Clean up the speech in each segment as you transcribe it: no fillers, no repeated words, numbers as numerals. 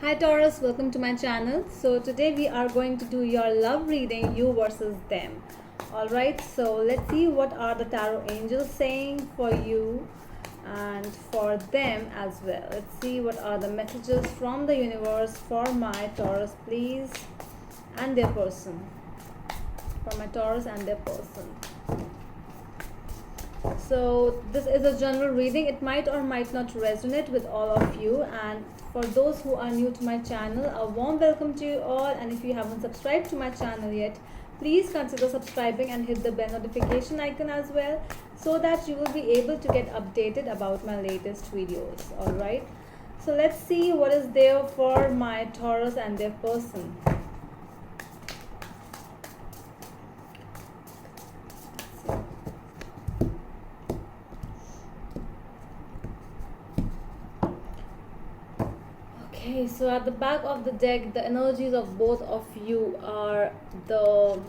Hi Taurus, welcome to my channel. So today we are going to do your love reading, you versus them. Alright, so let's see what are the tarot angels saying for you and for them as well. Let's see what are the messages from the universe for my Taurus, please, and their person. For my Taurus and their person. So this is a general reading. It might or might not resonate with all of you, and for those who are new to my channel, a warm welcome to you all. And if you haven't subscribed to my channel yet, please consider subscribing and hit the bell notification icon as well, so that you will be able to get updated about my latest videos. Alright, so let's see what is there for my Taurus and their person. Okay, so at the back of the deck, the energies of both of you are the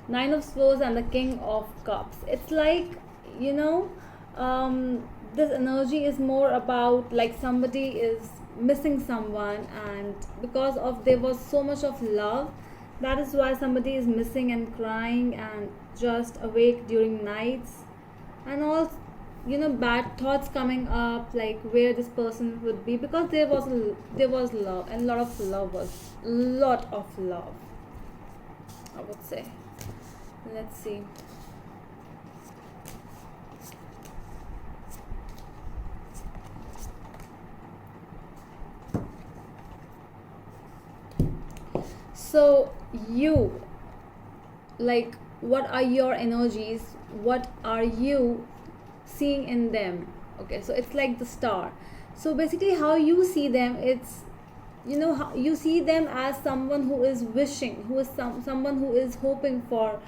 Nine of Swords and the King of Cups. It's like, you know, this energy is more about like somebody is missing someone, and because of there was so much of love, that is why somebody is missing and crying and just awake during nights, and all, you know, bad thoughts coming up, like where this person would be, because there was love, and lot of love, I would say. Let's see. So you, like, what are your energies, what are you seeing in them? Okay, so it's like the star. So basically how you see them, it's, you know, how you see them as someone who is wishing, who is someone who is hoping for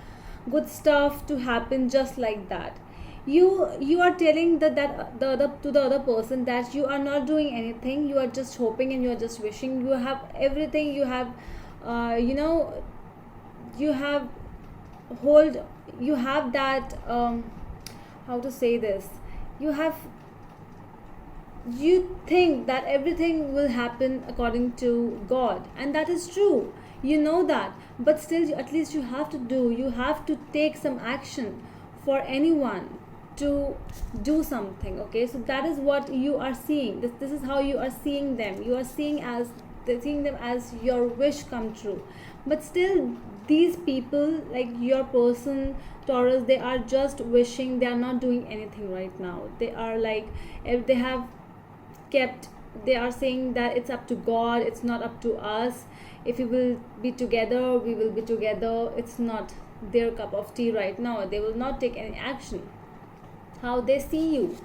good stuff to happen, just like that. You are telling that the other to the other person that you are not doing anything, you are just hoping and you are just wishing. You have everything, you have you know, you have hold, you have that how to say this, you have, you think that everything will happen according to God, and that is true, you know that, but still at least you have to do, you have to take some action for anyone to do something. Okay, so that is what you are seeing. This is how you are seeing them. You are seeing them as your wish come true, but still these people, like your person Taurus, they are just wishing, they are not doing anything right now. They are like, if they have kept, they are saying that it's up to God, it's not up to us. If we will be together, we will be together. It's not their cup of tea right now. They will not take any action. How they see you,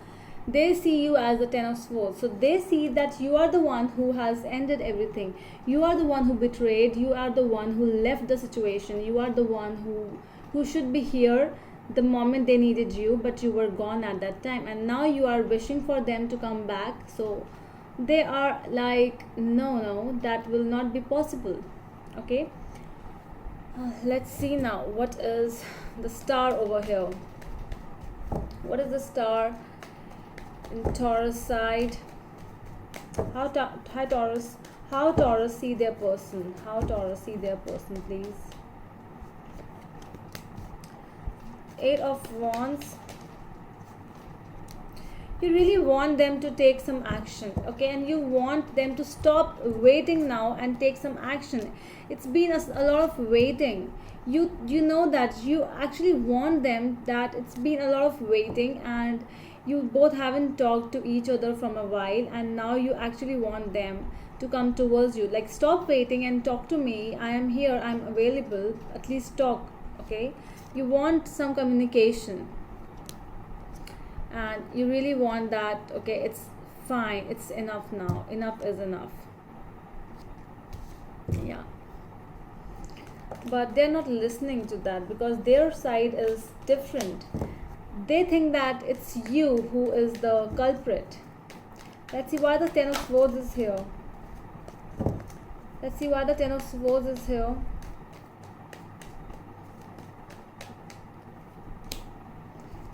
they see you as the Ten of Swords. So they see that you are the one who has ended everything, you are the one who betrayed, you are the one who left the situation, you are the one who should be here the moment they needed you, but you were gone at that time, and now you are wishing for them to come back. So they are like, no, that will not be possible. Okay, let's see now what is the star over here. What is the star in Taurus side? Hi Taurus, how Taurus see their person, how Taurus see their person, please. Eight of Wands. You really want them to take some action, okay, and you want them to stop waiting now and take some action. It's been a lot of waiting. You know that you actually want them, that it's been a lot of waiting, and you both haven't talked to each other from a while, and now you actually want them to come towards you. Like, stop waiting and talk to me, I am here, I'm available, at least talk. Okay, you want some communication, and you really want that. Okay, it's fine, it's enough now, enough is enough. Yeah, but they're not listening to that, because their side is different. They think that it's you who is the culprit. Let's see why the Ten of Swords is here. Let's see why the Ten of Swords is here.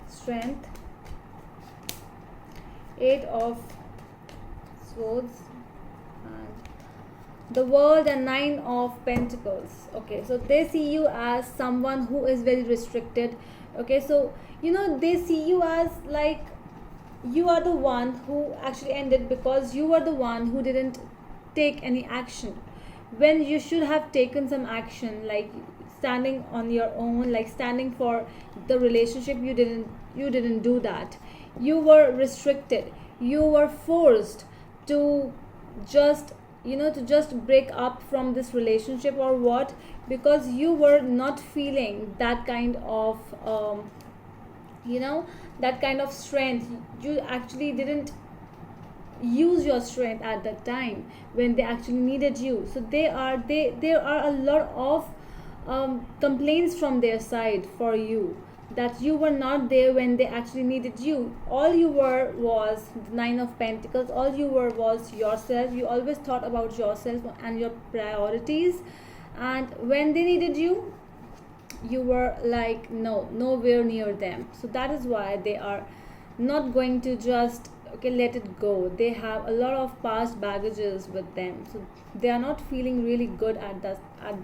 Strength, Eight of Swords, and The World and Nine of Pentacles. Okay, so they see you as someone who is very restricted. Okay, so they see you as like you are the one who actually ended because you were the one who didn't take any action when you should have taken some action, like standing on your own, like standing for the relationship. You didn't do that. You were restricted, you were forced to just to just break up from this relationship or what, because you were not feeling that kind of that kind of strength. You actually didn't use your strength at that time when they actually needed you. So there are a lot of complaints from their side for you, that you were not there when they actually needed you. All you were was the Nine of Pentacles. All you were was yourself. You always thought about yourself and your priorities, and when they needed you, you were like nowhere near them. So that is why they are not going to just let it go. They have a lot of past baggages with them, so they are not feeling really good at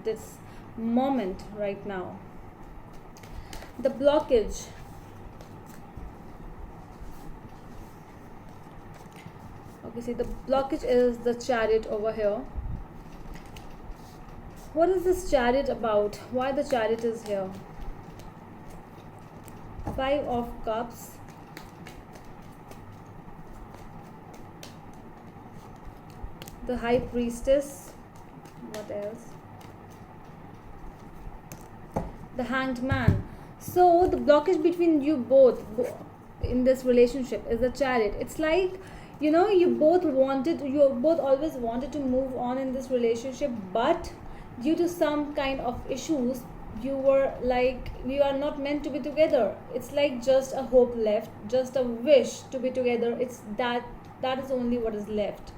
this moment right now. The blockage. Okay, see, the blockage is the Chariot over here. What is this Chariot about? Why the Chariot is here? Five of Cups. The High Priestess. What else? The Hanged Man. So the blockage between you both in this relationship is the Chariot. It's like you both always wanted to move on in this relationship, but due to some kind of issues, you were like, we are not meant to be together. It's like just a hope left, just a wish to be together. It's that is only what is left.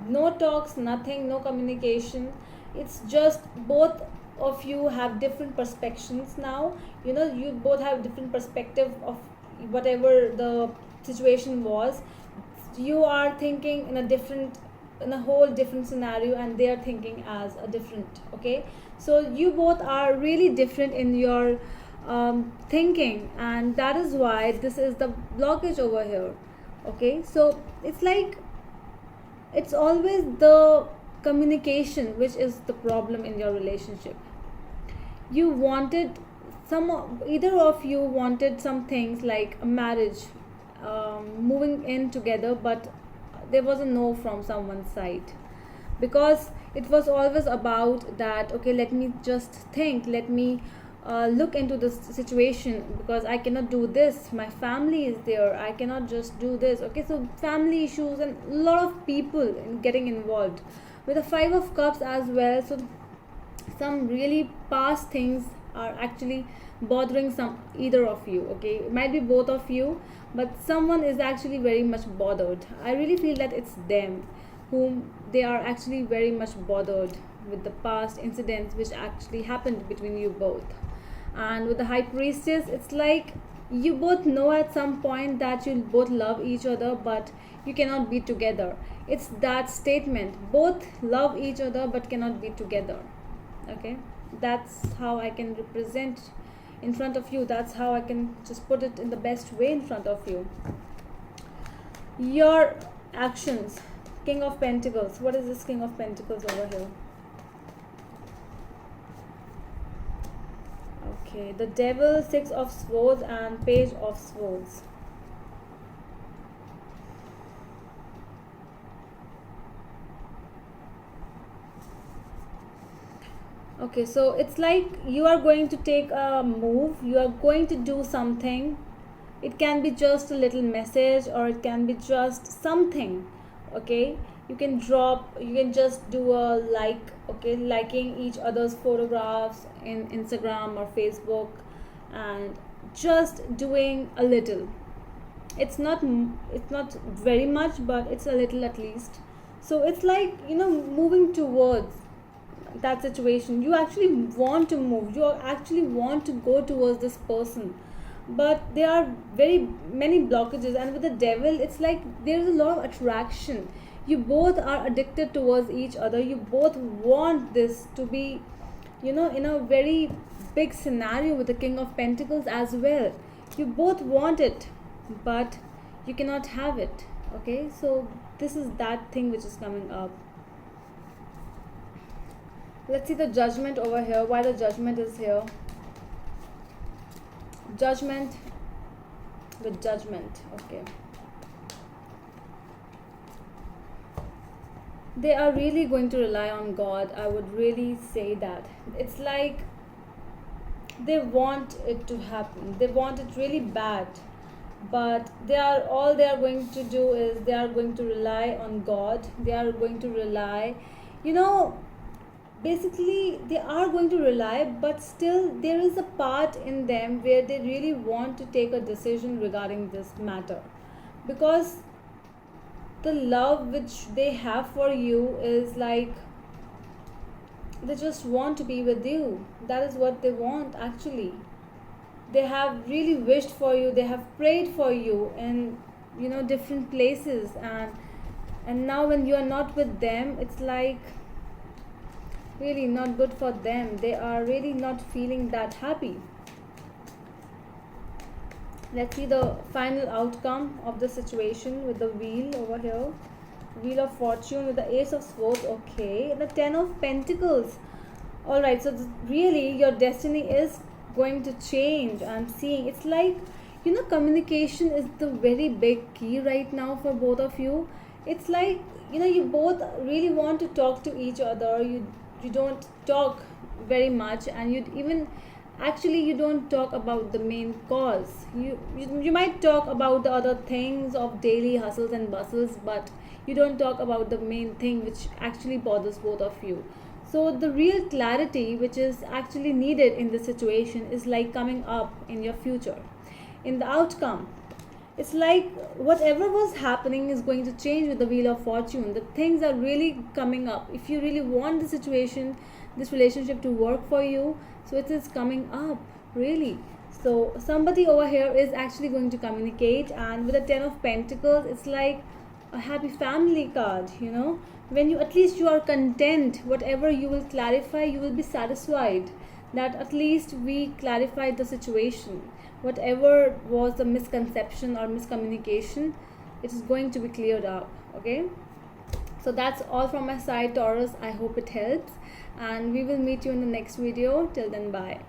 No talks, nothing, no communication. It's just both of you have different perspectives now. You both have different perspective of whatever the situation was. You are thinking in a whole different scenario, and they are thinking as a different. Okay, so you both are really different in your thinking, and that is why this is the blockage over here. Okay, so it's like it's always the communication which is the problem in your relationship. Either of you wanted some things like a marriage, moving in together, but there was a no from someone's side, because it was always about that. Okay, let me just think, let me look into this situation, because I cannot do this, my family is there, I cannot just do this. Okay, so family issues and a lot of people getting involved with the Five of Cups as well. So some really past things are actually bothering either of you. Okay, it might be both of you, but someone is actually very much bothered. I really feel that it's them whom they are actually very much bothered with the past incidents which actually happened between you both. And with the High Priestess, it's like you both know at some point that you both love each other, but you cannot be together. It's that statement, both love each other but cannot be together. Okay, that's how I can represent in front of you. That's how I can just put it in the best way in front of you. Your actions. King of Pentacles. What is this King of Pentacles over here? Okay, the Devil, Six of Swords, and Page of Swords. Okay, so it's like you are going to take a move, you are going to do something. It can be just a little message, or it can be just something. Okay, you can just do a like. Okay, liking each other's photographs in Instagram or Facebook, and just doing a little. It's not very much, but it's a little at least. So it's like moving towards that situation. You actually want to move, you actually want to go towards this person, but there are very many blockages. And with the Devil, it's like there is a lot of attraction. You both are addicted towards each other. You both want this to be, in a very big scenario with the King of Pentacles as well. You both want it, but you cannot have it. Okay, so this is that thing which is coming up. Let's see the Judgment over here. Why the Judgment is here. Judgment with Judgment. Okay. They are really going to rely on God. I would really say that. It's like they want it to happen. They want it really bad. But all they are going to do is they are going to rely on God. They are going to rely, basically they are going to rely, but still there is a part in them where they really want to take a decision regarding this matter, because the love which they have for you is like they just want to be with you. That is what they want actually. They have really wished for you. They have prayed for you in different places, and now when you are not with them, it's like really not good for them. They are really not feeling that happy. Let's see the final outcome of the situation with the Wheel over here. Wheel of Fortune with the Ace of Swords. Okay, the Ten of Pentacles. All right, so really your destiny is going to change. I'm seeing it's like communication is the very big key right now for both of you. It's like you both really want to talk to each other. You don't talk very much, and you don't talk about the main cause. You might talk about the other things of daily hustles and bustles, but you don't talk about the main thing which actually bothers both of you. So the real clarity which is actually needed in this situation is like coming up in your future, in the outcome. It's like whatever was happening is going to change with the Wheel of Fortune. The things are really coming up. If you really want the situation, this relationship to work for you, so it is coming up really. So somebody over here is actually going to communicate, and with the Ten of Pentacles, it's like a happy family card. When you at least you are content, whatever you will clarify, you will be satisfied that at least we clarified the situation. Whatever was the misconception or miscommunication, it is going to be cleared up. Okay, so that's all from my side, Taurus. I hope it helps, and we will meet you in the next video. Till then, bye.